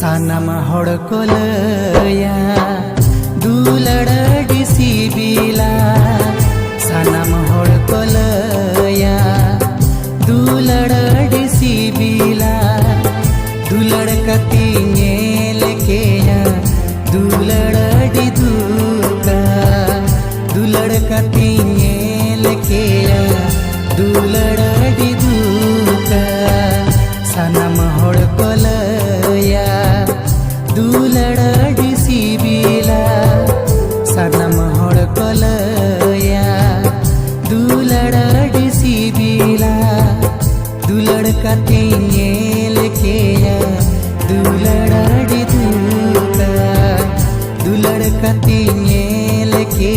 सानम होड़कोलया दुलड़ सिबिला सानम होड़कोलया दुलड़ सिबिला दुलड़ कती नेल केया दुलड़ दुका दुलड़ कती नेल केया दुलड़ दुका सानम होड़कोलया दुलड़ सिबिला सानम होड़कोलया दुलड़ सिबिला दुलड़ कती नेल केया दुलड़ दुका दुलड़ कती नेल के